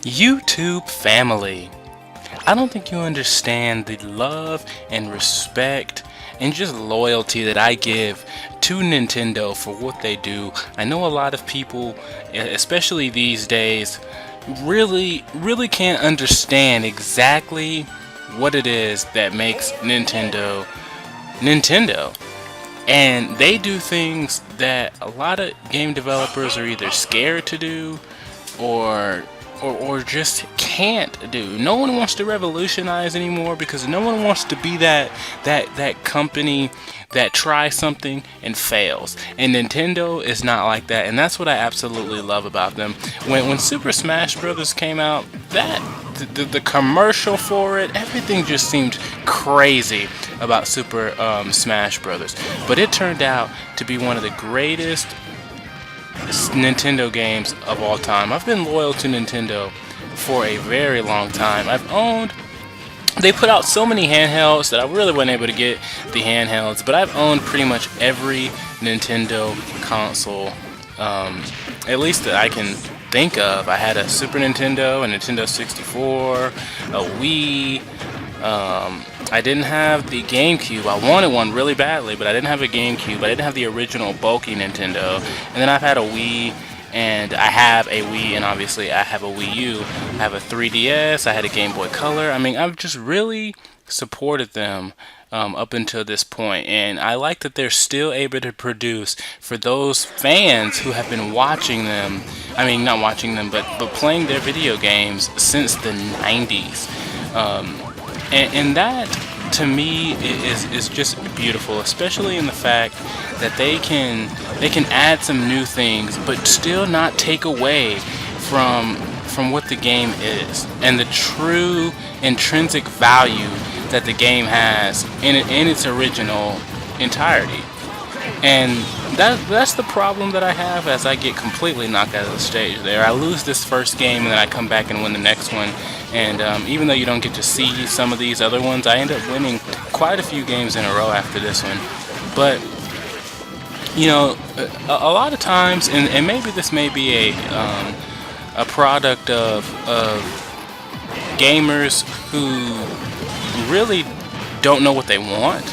YouTube family. I don't think you understand the love and respect and just loyalty that I give to Nintendo for what they do. I know a lot of people, especially these days, really can't understand exactly what it is that makes Nintendo Nintendo. And they do things that a lot of game developers are either scared to do or or just can't do. No one wants to revolutionize anymore because no one wants to be that company that tries something and fails. And Nintendo is not like that, and that's what I absolutely love about them. When Super Smash Bros. Came out, the commercial for it, everything just seemed crazy about Super Smash Bros. But it turned out to be one of the greatest Nintendo games of all time. I've been loyal to Nintendo for a very long time. They put out so many handhelds that I really wasn't able to get the handhelds, but I've owned pretty much every Nintendo console, at least that I can think of. I had a Super Nintendo, a Nintendo 64, a Wii. I didn't have the GameCube. I wanted one really badly, but I didn't have a GameCube. I didn't have the original bulky Nintendo. And then I've had a Wii, and I have a Wii, and obviously I have a Wii U. I have a 3DS. I had a Game Boy Color. I mean, I've just really supported them up until this point, and I like that they're still able to produce for those fans who have been watching them. I mean, not watching them, but playing their video games since the 90s. And that, to me, is just beautiful, especially in the fact that they can add some new things, but still not take away from what the game is and the true intrinsic value that the game has in its original entirety. And that's the problem that I have as I get completely knocked out of the stage there. I lose this first game and then I come back and win the next one. And even though you don't get to see some of these other ones, I end up winning quite a few games in a row after this one. But, you know, a lot of times, and maybe this may be a product of gamers who really don't know what they want,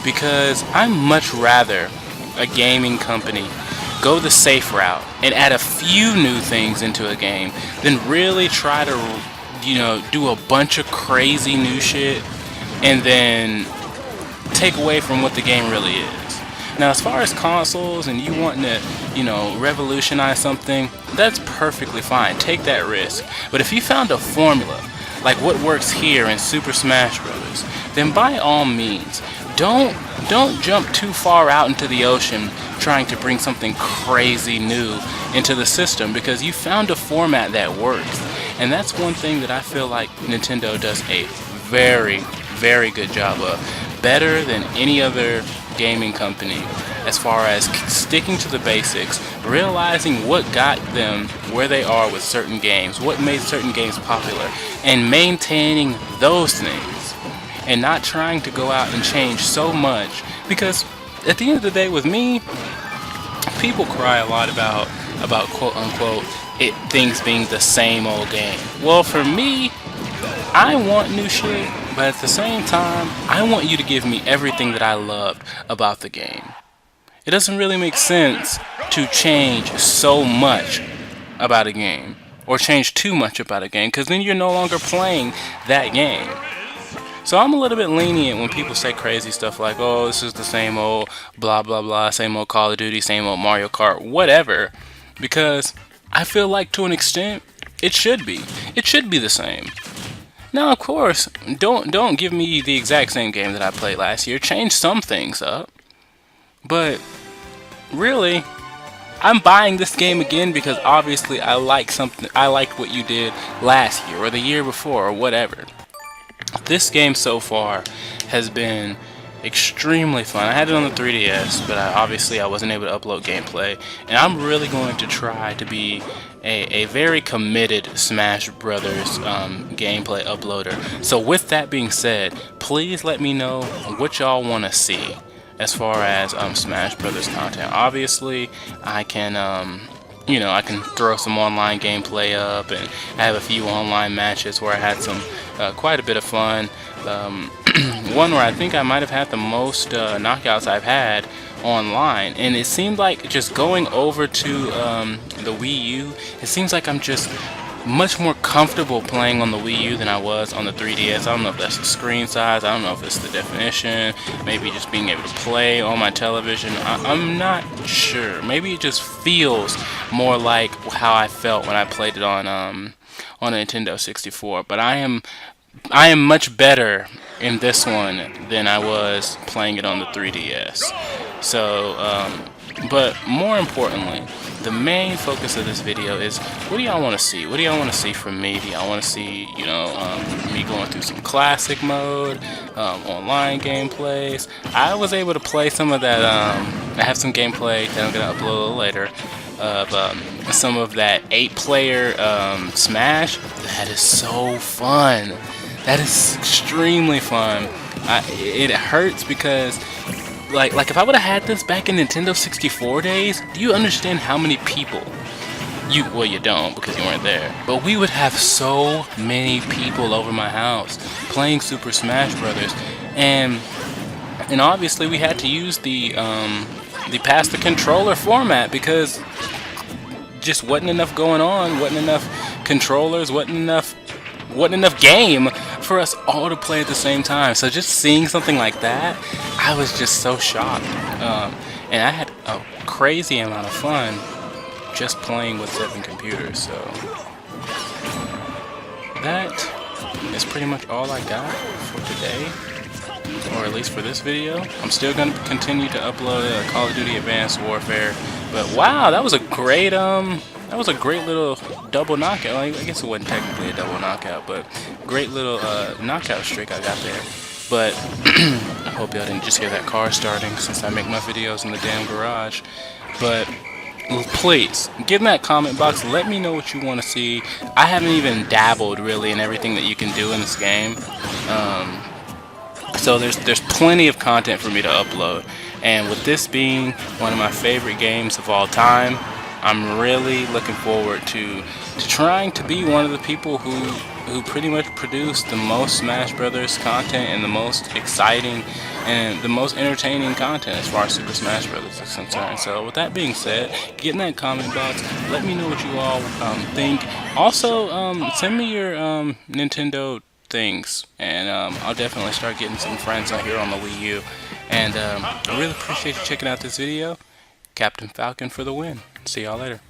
because I'd much rather a gaming company go the safe route and add a few new things into a game than really try to, do a bunch of crazy new shit and then take away from what the game really is. Now, as far as consoles and you wanting to, revolutionize something, that's perfectly fine. Take that risk. But if you found a formula like what works here in Super Smash Bros., then by all means, don't jump too far out into the ocean trying to bring something crazy new into the system, because you found a format that works. And that's one thing that I feel like Nintendo does a very, very good job of. Better than any other gaming company as far as sticking to the basics, realizing what got them where they are with certain games, what made certain games popular, and maintaining those things, and not trying to go out and change so much. Because at the end of the day, with me, people cry a lot about quote unquote things being the same old game. Well, for me, I want new shit, but at the same time, I want you to give me everything that I loved about the game. It doesn't really make sense to change so much about a game, or change too much about a game, because then you're no longer playing that game. So I'm a little bit lenient when people say crazy stuff like, oh, this is the same old blah blah blah, same old Call of Duty, same old Mario Kart, whatever, because I feel like to an extent it should be the same. Now, of course, don't give me the exact same game that I played last year. Change some things up. But really, I'm buying this game again because obviously I liked what you did last year or the year before or whatever. This game so far has been extremely fun. I had it on the 3DS, but obviously I wasn't able to upload gameplay, and I'm really going to try to be a very committed Smash Brothers gameplay uploader. So with that being said, please let me know what y'all want to see as far as Smash Brothers content. Obviously, I can you know, I can throw some online gameplay up, and I have a few online matches where I had some quite a bit of fun. One where I think I might have had the most knockouts I've had online, and it seemed like just going over to the Wii U, it seems like I'm just much more comfortable playing on the Wii U than I was on the 3DS. I don't know if that's the screen size, I don't know if it's the definition, maybe just being able to play on my television. I'm not sure. Maybe it just feels more like how I felt when I played it on a Nintendo 64. But I am much better in this one than I was playing it on the 3DS. So, but more importantly, the main focus of this video is, what do y'all want to see? What do y'all want to see from me? Do y'all want to see, you know, me going through some classic mode, online gameplays? I was able to play some of that, I have some gameplay that I'm going to upload a little later, of some of that 8-player Smash. That is so fun. That is extremely fun. It hurts because like if I would have had this back in Nintendo 64 days, do you understand how many people well, you don't because you weren't there, but we would have so many people over my house playing Super Smash Brothers, and obviously we had to use the pass the controller format because just wasn't enough going on, wasn't enough controllers, wasn't enough game for us all to play at the same time. So just seeing something like that, I was just so shocked, and I had a crazy amount of fun just playing with 7 computers. So that is pretty much all I got for today, or at least for this video. I'm still going to continue to upload Call of Duty Advanced Warfare, but wow, that was a great little double knockout. I guess it wasn't technically a double knockout, but great little knockout streak I got there. But I hope y'all didn't just hear that car starting, since I make my videos in the damn garage. But please, get in that comment box, let me know what you want to see. I haven't even dabbled really in everything that you can do in this game. So there's plenty of content for me to upload. And with this being one of my favorite games of all time, I'm really looking forward to trying to be one of the people who pretty much produce the most Smash Brothers content and the most exciting and the most entertaining content as far as Super Smash Brothers is concerned. So with that being said, get in that comment box, let me know what you all think. Also, send me your Nintendo things, and I'll definitely start getting some friends out here on the Wii U. And I really appreciate you checking out this video. Captain Falcon for the win. See y'all later.